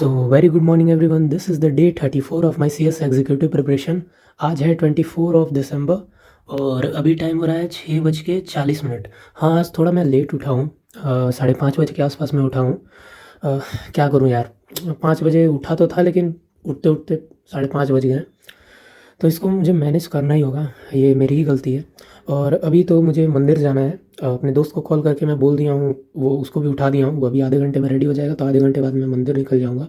So very good morning everyone, this is the day 34 of my CS executive preparation. आज है 24 दिसंबर और अभी time हो रहा है 6:40। हाँ, आज थोड़ा मैं लेट उठा हूँ। 5:30 बजे के आसपास मैं उठा हूँ। क्या करूँ यार, 5 बजे उठा तो था लेकिन उठते उठते 5:30 बज गए। तो इसको मुझे मैनेज करना ही होगा, ये मेरी ही गलती है। और अभी तो मुझे मंदिर जाना है। अपने दोस्त को कॉल करके मैं बोल दिया हूँ, वो उसको भी उठा दिया हूँ। वो अभी आधे घंटे में रेडी हो जाएगा, तो आधे घंटे बाद मैं मंदिर निकल जाऊँगा।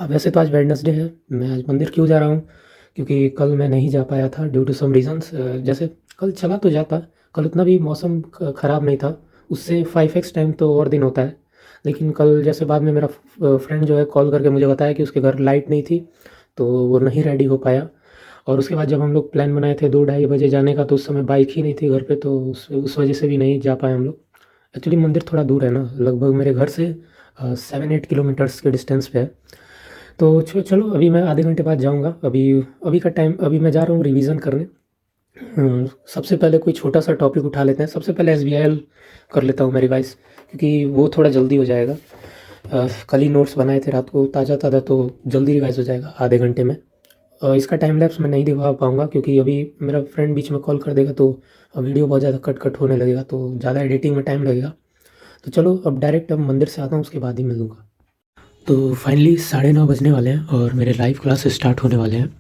वैसे तो आज वेडनेसडे है, मैं आज मंदिर क्यों जा रहा हूँ, क्योंकि कल मैं नहीं जा पाया था ड्यू टू सम रीज़न्स। जैसे कल चला तो जाता, कल उतना भी मौसम ख़राब नहीं था। उससे 5x टाइम तो और दिन होता है। लेकिन कल जैसे बाद में मेरा फ्रेंड जो है कॉल करके मुझे बताया कि उसके घर लाइट नहीं थी, तो वो नहीं रेडी हो पाया। और उसके बाद जब हम लोग प्लान बनाए थे 2-2:30 बजे जाने का, तो उस समय बाइक ही नहीं थी घर पे, तो उस वजह से भी नहीं जा पाए हम लोग। एक्चुअली मंदिर थोड़ा दूर है ना, लगभग मेरे घर से 7-8 किलोमीटर्स के डिस्टेंस पे है। तो चलो अभी मैं आधे घंटे बाद जाऊँगा। अभी अभी का टाइम, अभी मैं जा रहा हूँ रिवीजन करने। सबसे पहले कोई छोटा सा टॉपिक उठा लेते हैं। सबसे पहले एसबीआईएल कर लेता हूँ मैं रिवाइज़, क्योंकि वो थोड़ा जल्दी हो जाएगा। कल ही नोट्स बनाए थे रात को ताज़ा ताज़ा, तो जल्दी रिवाइज़ हो जाएगा आधे घंटे में। इसका टाइम लैप्स मैं नहीं दिखा पाऊँगा, क्योंकि अभी मेरा फ्रेंड बीच में कॉल कर देगा तो वीडियो बहुत ज़्यादा कट कट होने लगेगा, तो ज़्यादा एडिटिंग में टाइम लगेगा। तो चलो अब डायरेक्ट अब मंदिर से आता हूँ, उसके बाद ही मिलूँगा। तो फाइनली 9:30 बजने वाले हैं और मेरे लाइव क्लास स्टार्ट होने वाले हैं।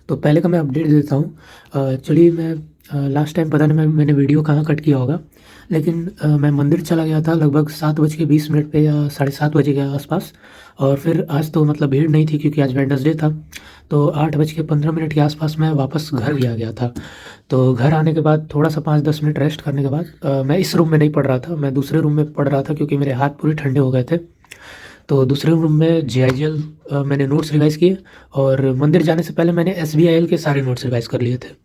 तो पहले का मैं अपडेट देता हूँ। चलिए, मैं लास्ट टाइम पता नहीं मैंने वीडियो कहाँ कट किया होगा, लेकिन मैं मंदिर चला गया था लगभग 7:20 पे या 7:30 बजे के आसपास। और फिर आज तो मतलब भीड़ नहीं थी, क्योंकि आज वेडनेसडे था। तो 8:15 के आसपास मैं वापस घर भी आ गया था। तो घर आने के बाद थोड़ा सा 5-10 मिनट रेस्ट करने के बाद मैं इस रूम में नहीं पढ़ रहा था, मैं दूसरे रूम में पढ़ रहा था, क्योंकि मेरे हाथ पूरे ठंडे हो गए थे। तो दूसरे रूम में जेआईएल मैंने नोट्स रिवाइज़ किए, और मंदिर जाने से पहले मैंने एसबीआईएल के सारे नोट्स रिवाइज़ कर लिए थे।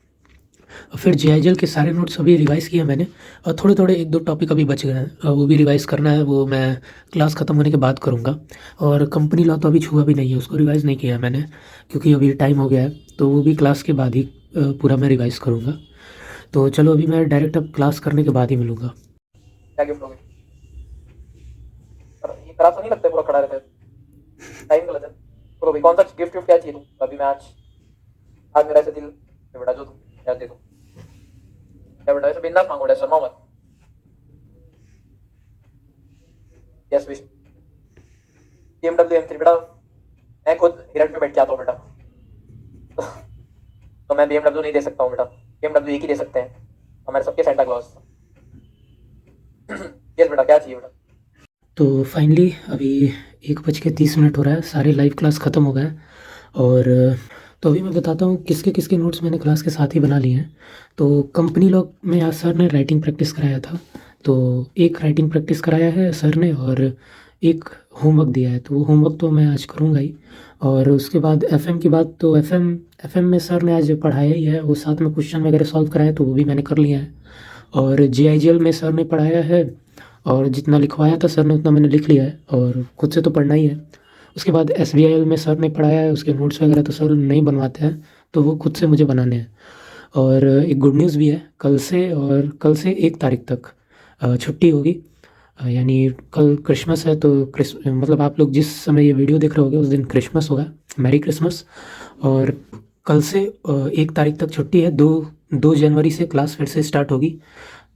फिर जेआईएल के सारे नोट्स अभी रिवाइज़ किए मैंने, और थोड़े थोड़े 1-2 टॉपिक अभी बच गए हैं, वो भी रिवाइज़ करना है। वो मैं क्लास ख़त्म होने के बाद करूँगा। और कंपनी लॉ तो अभी छुआ भी नहीं है, उसको रिवाइज़ नहीं किया है मैंने, क्योंकि अभी टाइम हो गया है। तो वो भी क्लास के बाद ही पूरा मैं रिवाइज़ करूँगा। तो चलो अभी मैं डायरेक्ट अब क्लास करने के बाद ही मिलूँगा। क्या गिफ्ट होगी? ये खराब तो नहीं लगता है पूरा खड़ा रहता है? टाइम गलत है। बोलो भाई, कौन सा गिफ्ट क्या चाहिए तुम अभी? मैं आज आज मेरा ऐसे दिल है बेटा, जो तुम याद दे दो। क्या बेटा, ऐसे बिंदास मांगो बेटा, शर्मा मत। Yes wish. BMW M3 बेटा, मैं खुद हिरट में बैठ के आता हूँ बेटा। तो मैं BMW नहीं दे सकता हूँ बेटा, BMW एक ही दे सकते हैं हमारे सबके सेंटा क्लॉज। यस बेटा, क्या चाहिए बेटा? तो फाइनली अभी 1:30 हो रहा है, सारे लाइव क्लास ख़त्म हो गए। और तो अभी मैं बताता हूँ किसके किसके नोट्स मैंने क्लास के साथ ही बना लिए हैं। तो कंपनी लॉ में आज सर ने राइटिंग प्रैक्टिस कराया था, तो एक राइटिंग प्रैक्टिस कराया है सर ने, और एक होमवर्क दिया है, तो वो होमवर्क तो मैं आज करूँगा ही। और उसके बाद एफएम की बात, तो एफएम में सर ने आज पढ़ाया ही है, वो साथ में क्वेश्चन वगैरह सॉल्व कराया, तो वो भी मैंने कर लिया है। और जेआईजीएल में सर ने पढ़ाया है, और जितना लिखवाया था सर ने उतना मैंने लिख लिया है, और खुद से तो पढ़ना ही है। उसके बाद एसबीआईएल में सर ने पढ़ाया है, उसके नोट्स वगैरह तो सर नहीं बनवाते हैं, तो वो खुद से मुझे बनाने हैं। और एक गुड न्यूज़ भी है, कल से 1 तारीख तक छुट्टी होगी। यानी कल क्रिसमस है, तो मतलब आप लोग जिस समय ये वीडियो देख रहे होगे उस दिन क्रिसमस होगा। Merry Christmas. और कल से 1 तारीख तक छुट्टी है। 2 जनवरी से क्लास फिर से स्टार्ट होगी।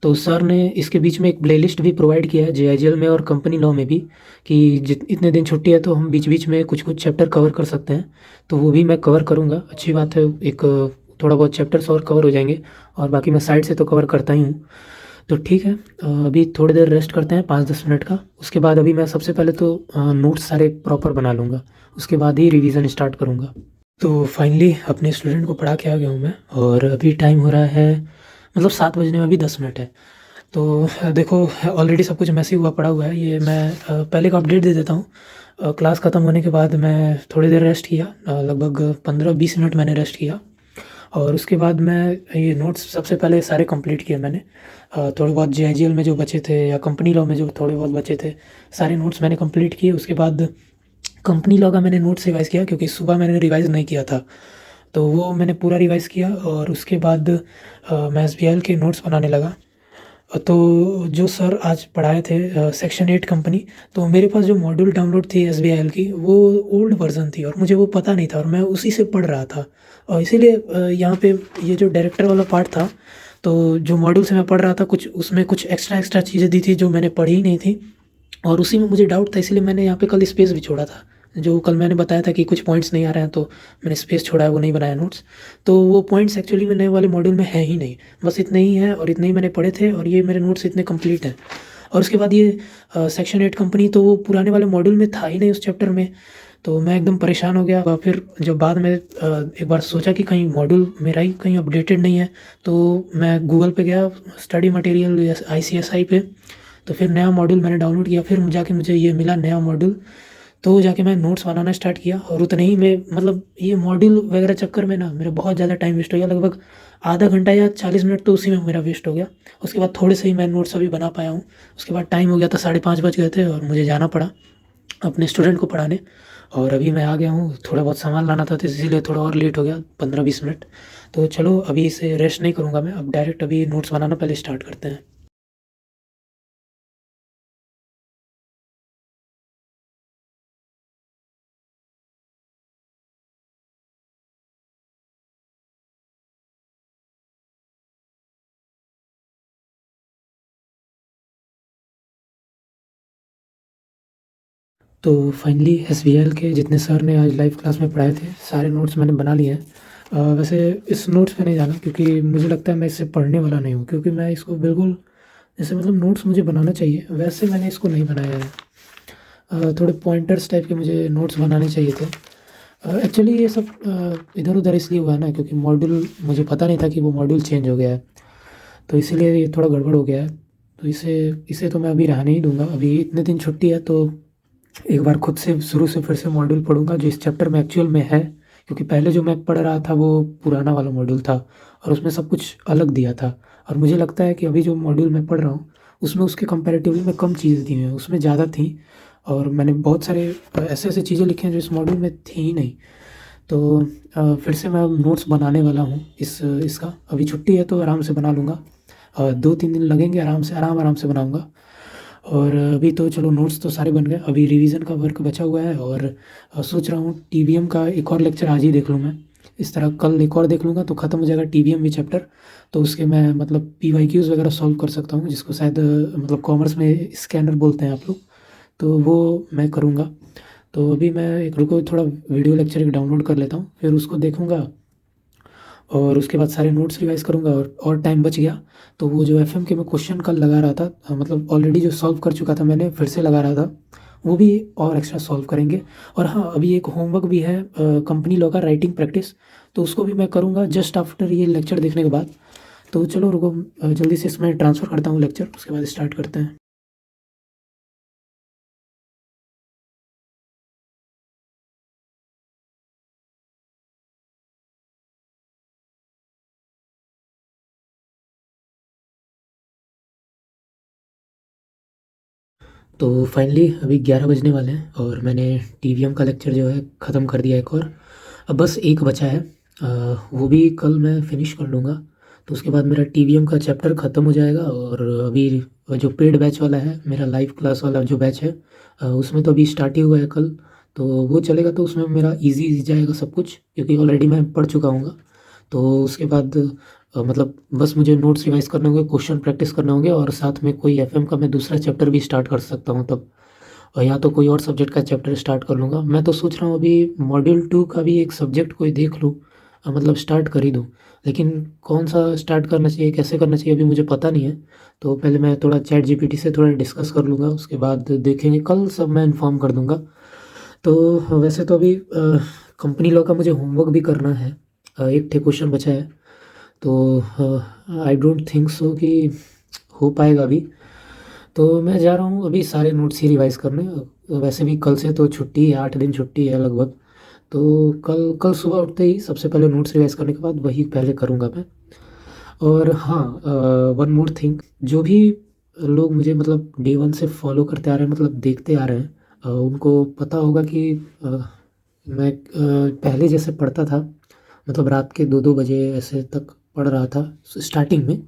तो सर ने इसके बीच में एक प्लेलिस्ट भी प्रोवाइड किया है जेआईजीएल में और कंपनी लॉ में भी, कि जित इतने दिन छुट्टी है तो हम बीच बीच में कुछ कुछ चैप्टर कवर कर सकते हैं। तो वो भी मैं कवर करूँगा, अच्छी बात है। एक थोड़ा बहुत चैप्टर्स और कवर हो जाएंगे, और बाकी मैं साइड से तो कवर करता ही हूँ। तो ठीक है, अभी थोड़ी देर रेस्ट करते हैं 5-10 मिनट का। उसके बाद अभी मैं सबसे पहले तो नोट्स सारे प्रॉपर बना लूँगा, उसके बाद ही रिवीजन स्टार्ट करूँगा। तो फाइनली अपने स्टूडेंट को पढ़ा के आ गया हूँ मैं, और अभी टाइम हो रहा है मतलब 7 बजने में अभी 10 मिनट है। तो देखो, ऑलरेडी सब कुछ मैसी हुआ पड़ा हुआ है। ये मैं पहले का अपडेट दे देता हूँ। क्लास ख़त्म होने के बाद मैं थोड़ी देर रेस्ट किया, लगभग 15-20 मिनट मैंने रेस्ट किया। और उसके बाद मैं ये नोट्स सबसे पहले सारे कंप्लीट किए मैंने। थोड़े बहुत जेआईजीएल में जो बचे थे, या कंपनी लॉ में जो थोड़े बहुत बचे थे, सारे नोट्स मैंने कंप्लीट किए। उसके बाद कंपनी लॉ का मैंने नोट्स रिवाइज़ किया, क्योंकि सुबह मैंने रिवाइज़ नहीं किया था, तो वो मैंने पूरा रिवाइज़ किया। और उसके बाद मैं एसबीआईएल के नोट्स बनाने लगा। तो जो सर आज पढ़ाए थे सेक्शन 8 कंपनी, तो मेरे पास जो मॉड्यूल डाउनलोड थी एसबीआईएल की, वो ओल्ड वर्ज़न थी और मुझे वो पता नहीं था और मैं उसी से पढ़ रहा था। और इसीलिए यहाँ पे ये जो डायरेक्टर वाला पार्ट था, तो जो मॉड्यूल से मैं पढ़ रहा था, कुछ उसमें कुछ एक्स्ट्रा चीज़ें दी थी जो मैंने पढ़ी ही नहीं थी और उसी में मुझे डाउट था, इसीलिए मैंने यहाँ पे कल स्पेस भी छोड़ा था। जो कल मैंने बताया था कि कुछ पॉइंट्स नहीं आ रहे हैं, तो मैंने स्पेस छोड़ा है, वो नहीं बनाया नोट्स। तो वो पॉइंट्स एक्चुअली में नए वाले मॉड्यूल में है ही नहीं, बस इतने ही हैं और इतने ही मैंने पढ़े थे और ये मेरे नोट्स इतने कंप्लीट हैं। और उसके बाद ये सेक्शन 8 कंपनी, तो वो पुराने वाले मॉड्यूल में था ही नहीं उस चैप्टर में, तो मैं एकदम परेशान हो गया। फिर जब बाद में एक बार सोचा कि कहीं मॉड्यूल मेरा ही कहीं अपडेटेड नहीं है, तो मैं गूगल पे गया, स्टडी मटेरियल ICSI पे, तो फिर नया मॉड्यूल मैंने डाउनलोड किया, फिर जाके मुझे ये मिला नया मॉड्यूल, तो जाके मैं नोट्स बनाना स्टार्ट किया और उतने ही में मतलब ये मॉड्यूल वगैरह चक्कर में ना मेरा बहुत ज़्यादा टाइम वेस्ट हो गया, लगभग आधा घंटा या 40 मिनट तो उसी में मेरा वेस्ट हो गया। उसके बाद थोड़े से ही मैं नोट्स अभी बना पाया हूँ। उसके बाद टाइम हो गया था, 5:30 बज गए थे और मुझे जाना पड़ा अपने स्टूडेंट को पढ़ाने। और अभी मैं आ गया हूँ, थोड़ा बहुत सामान लाना था तो इसीलिए थोड़ा और लेट हो गया, 15-20 मिनट। तो चलो अभी इसे रेस्ट नहीं करूँगा मैं, अब डायरेक्ट अभी नोट्स बनाना पहले स्टार्ट करते हैं। तो फाइनली एसबीआईएल के जितने सर ने आज लाइव क्लास में पढ़ाए थे, सारे नोट्स मैंने बना लिए हैं। वैसे इस नोट्स पे नहीं जाना, क्योंकि मुझे लगता है मैं इससे पढ़ने वाला नहीं हूँ, क्योंकि मैं इसको बिल्कुल जैसे मतलब नोट्स मुझे बनाना चाहिए वैसे मैंने इसको नहीं बनाया है। थोड़े पॉइंटर्स टाइप के मुझे नोट्स बनाने चाहिए थे। एक्चुअली ये सब इधर उधर इसलिए हुआ है ना, क्योंकि मॉड्यूल मुझे पता नहीं था कि वो मॉड्यूल चेंज हो गया है, तो इसीलिए ये थोड़ा गड़बड़ हो गया है। तो इसे इसे तो मैं अभी रहने ही दूंगा, अभी इतने दिन छुट्टी है, तो एक बार खुद से शुरू से फिर से मॉड्यूल पढ़ूंगा जो इस चैप्टर में एक्चुअल में है, क्योंकि पहले जो मैं पढ़ रहा था वो पुराना वाला मॉड्यूल था और उसमें सब कुछ अलग दिया था। और मुझे लगता है कि अभी जो मॉड्यूल मैं पढ़ रहा हूँ उसमें उसके कंपैरेटिवली में कम चीज़ें दी हुई हैं, उसमें ज़्यादा थी और मैंने बहुत सारे ऐसे ऐसे चीज़ें लिखी हैं जो इस मॉड्यूल में थी ही नहीं। तो फिर से मैं अब नोट्स बनाने वाला हूँ इसका। अभी छुट्टी है तो आराम से बना लूँगा, 2-3 दिन लगेंगे, आराम से बनाऊँगा। और अभी तो चलो नोट्स तो सारे बन गए, अभी रिवीजन का वर्क बचा हुआ है और सोच रहा हूँ टीवीएम का एक और लेक्चर आज ही देख लूँ मैं। इस तरह कल एक और देख लूँगा तो ख़त्म हो जाएगा टीवीएम भी चैप्टर, तो उसके मैं मतलब PYQs वगैरह सॉल्व कर सकता हूँ, जिसको शायद मतलब कॉमर्स में स्कैनर बोलते हैं आप लोग, तो वो मैं करूँगा। तो अभी मैं एक रुको, थोड़ा वीडियो लेक्चर एक डाउनलोड कर लेता हूँ, फिर उसको देखूँगा और उसके बाद सारे नोट्स रिवाइज़ करूँगा। और टाइम बच गया तो वो जो एफएम के मैं क्वेश्चन कल लगा रहा था, मतलब ऑलरेडी जो सॉल्व कर चुका था मैंने फिर से लगा रहा था, वो भी और एक्स्ट्रा सॉल्व करेंगे। और हाँ, अभी एक होमवर्क भी है कंपनी लॉ का, राइटिंग प्रैक्टिस, तो उसको भी मैं करूँगा जस्ट आफ्टर ये लेक्चर देखने के बाद। तो चलो रुको, जल्दी से इसमें ट्रांसफ़र करता हूँ लेक्चर, उसके बाद स्टार्ट करते हैं। तो फाइनली अभी 11 बजने वाले हैं और मैंने टीवीएम का लेक्चर जो है ख़त्म कर दिया एक और, अब बस एक बचा है, वो भी कल मैं फिनिश कर लूँगा। तो उसके बाद मेरा टीवीएम का चैप्टर ख़त्म हो जाएगा और अभी जो पेड बैच वाला है मेरा लाइव क्लास वाला जो बैच है, उसमें तो अभी स्टार्ट ही हुआ है कल, तो वो चलेगा तो उसमें मेरा इजी जाएगा सब कुछ, क्योंकि ऑलरेडी मैं पढ़ चुका हूँगा। तो उसके बाद मतलब बस मुझे नोट्स रिवाइज करने होंगे, क्वेश्चन प्रैक्टिस करने होंगे और साथ में कोई एफएम का मैं दूसरा चैप्टर भी स्टार्ट कर सकता हूँ तब, और या तो कोई और सब्जेक्ट का चैप्टर स्टार्ट कर लूँगा। मैं तो सोच रहा हूँ अभी मॉड्यूल 2 का भी एक सब्जेक्ट कोई देख लूँ, मतलब स्टार्ट कर ही दूँ, लेकिन कौन सा स्टार्ट करना चाहिए, कैसे करना चाहिए, अभी मुझे पता नहीं है। तो पहले मैं थोड़ा चैट जीपीटी से थोड़ा डिस्कस कर लूँगा, उसके बाद देखेंगे, कल सब मैं इन्फॉर्म कर दूँगा। तो वैसे तो अभी कंपनी लॉ का मुझे होमवर्क भी करना है, एक ठे क्वेश्चन बचा है, तो आई डोंट थिंक सो कि हो पाएगा अभी। तो मैं जा रहा हूँ अभी सारे नोट्स ही रिवाइज़ करने। वैसे भी कल से तो छुट्टी है, 8 दिन छुट्टी है लगभग, तो कल कल सुबह उठते ही सबसे पहले नोट्स रिवाइज़ करने के बाद वही पहले करूँगा मैं। और हाँ, वन मोर थिंग, जो भी लोग मुझे मतलब डे वन से फॉलो करते आ रहे हैं, मतलब देखते आ रहे हैं, उनको पता होगा कि मैं पहले जैसे पढ़ता था, मतलब रात के 2-2 बजे ऐसे तक पढ़ रहा था स्टार्टिंग में,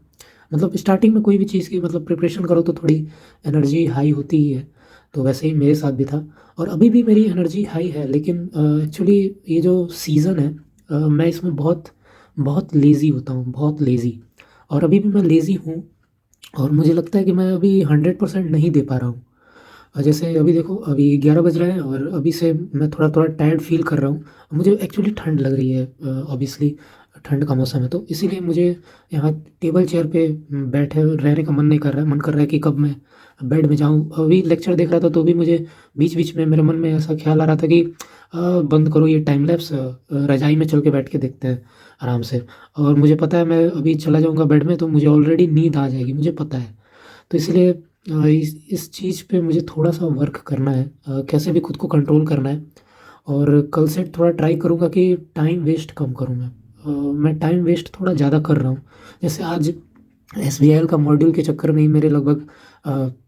मतलब स्टार्टिंग में कोई भी चीज़ की मतलब प्रिपरेशन करो तो थोड़ी एनर्जी हाई होती ही है, तो वैसे ही मेरे साथ भी था और अभी भी मेरी एनर्जी हाई है। लेकिन एक्चुअली ये जो सीज़न है मैं इसमें बहुत बहुत लेज़ी होता हूँ, बहुत लेज़ी, और अभी भी मैं लेज़ी हूँ और मुझे लगता है कि मैं अभी 100% नहीं दे पा रहा हूँ। जैसे अभी देखो, अभी 11 बज रहे हैं और अभी से मैं थोड़ा-थोड़ा टायर्ड फ़ील कर रहा हूँ। मुझे एक्चुअली ठंड लग रही है, ऑब्वियसली ठंड का मौसम है तो इसीलिए मुझे यहाँ टेबल चेयर पे बैठे रहने का मन नहीं कर रहा है। मन कर रहा है कि कब मैं बेड में जाऊँ। अभी लेक्चर देख रहा था तो भी मुझे बीच-बीच में मेरे मन में ऐसा ख़्याल आ रहा था कि बंद करो ये टाइम लैप्स, रज़ाई में चल के बैठ के देखते हैं आराम से। और मुझे पता है मैं अभी चला जाऊँगा बेड में तो मुझे ऑलरेडी नींद आ जाएगी, मुझे पता है। तो इसलिए इस चीज़ पे मुझे थोड़ा-सा वर्क करना है, कैसे भी खुद को कंट्रोल करना है और कल से थोड़ा ट्राई करूँगा कि टाइम वेस्ट कम करूँ मैं। मैं टाइम वेस्ट थोड़ा ज़्यादा कर रहा हूँ। जैसे आज एसबीआईएल का मॉड्यूल के चक्कर में ही मेरे लगभग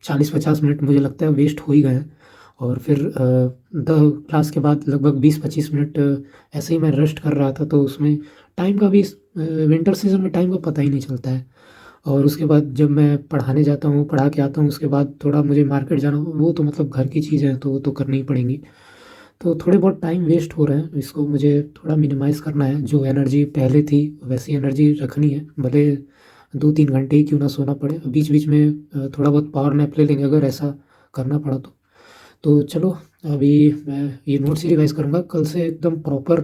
40-50 मिनट मुझे लगता है वेस्ट हो ही गए हैं और फिर द क्लास के बाद लगभग 20-25 मिनट ऐसे ही मैं रेस्ट कर रहा था, तो उसमें टाइम का भी विंटर सीज़न में टाइम का पता ही नहीं चलता है। और उसके बाद जब मैं पढ़ाने जाता हूँ, पढ़ा के आता हूँ, उसके बाद थोड़ा मुझे मार्केट जाना हो, वो तो मतलब घर की चीज़ें हैं, तो वो तो करनी ही पड़ेंगी। तो थोड़े बहुत टाइम वेस्ट हो रहे हैं, इसको मुझे थोड़ा मिनिमाइज़ करना है। जो एनर्जी पहले थी, वैसी एनर्जी रखनी है, भले 2-3 घंटे ही क्यों ना सोना पड़े। बीच-बीच में थोड़ा बहुत पावर नैप ले लेंगे अगर ऐसा करना पड़ा तो। तो चलो, अभी मैं ये नोट्स ही रिवाइज़ करूँगा, कल से एकदम प्रॉपर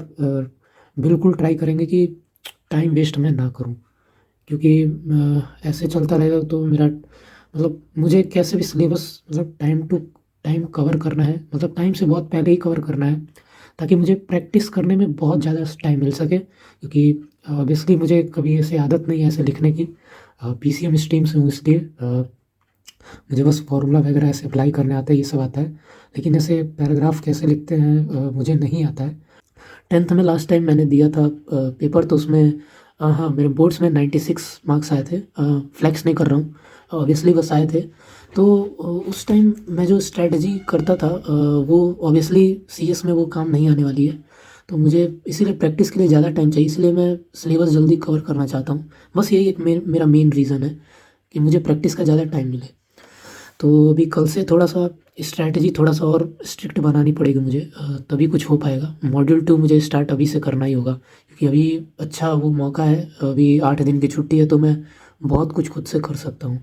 बिल्कुल ट्राई करेंगे कि टाइम वेस्ट मैं ना करूँ। क्योंकि ऐसे चलता रहेगा तो मेरा मतलब मुझे कैसे भी सिलेबस मतलब टाइम टू टाइम कवर करना है, मतलब टाइम से बहुत पहले ही कवर करना है, ताकि मुझे प्रैक्टिस करने में बहुत ज़्यादा टाइम मिल सके। क्योंकि ऑब्वियसली मुझे कभी ऐसे आदत नहीं है ऐसे लिखने की, पीसीएम स्ट्रीम से हूँ इसलिए मुझे बस फॉर्मूला वगैरह ऐसे अप्लाई करने आता है, ये सब आता है। लेकिन ऐसे पैराग्राफ कैसे लिखते हैं मुझे नहीं आता है। 10th में लास्ट टाइम मैंने दिया था पेपर, तो उसमें हाँ, मेरे बोर्ड्स में 96 मार्क्स आए थे। फ्लेक्स नहीं कर रहा हूँ, ऑब्वियसली बस आए थे। तो उस टाइम मैं जो स्ट्रैटेजी करता था वो ऑब्वियसली सीएस में वो काम नहीं आने वाली है। तो मुझे इसीलिए प्रैक्टिस के लिए ज़्यादा टाइम चाहिए, इसलिए मैं सिलेबस जल्दी कवर करना चाहता हूँ। बस यही एक मेरा मेन रीज़न है कि मुझे प्रैक्टिस का ज़्यादा टाइम मिले। तो अभी कल से थोड़ा-सा स्ट्रैटेजी थोड़ा-सा और स्ट्रिक्ट बनानी पड़ेगी मुझे, तभी कुछ हो पाएगा। मॉड्यूल 2 मुझे स्टार्ट अभी से करना ही होगा, क्योंकि अभी अच्छा वो मौका है, अभी 8 दिन की छुट्टी है तो मैं बहुत कुछ खुद से कर सकता हूँ।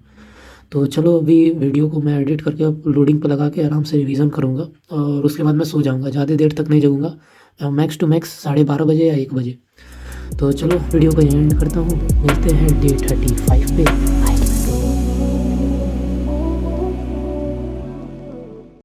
तो चलो, अभी वीडियो को मैं एडिट करके अब लोडिंग पे लगा के आराम से रिवीजन करूँगा और उसके बाद मैं सो जाऊँगा, ज़्यादा देर तक नहीं जगूँगा, मैक्स टू मैक्स 12:30 बजे या 1 बजे। तो चलो वीडियो को एंड करता हूँ, मिलते हैं डे 35 पे।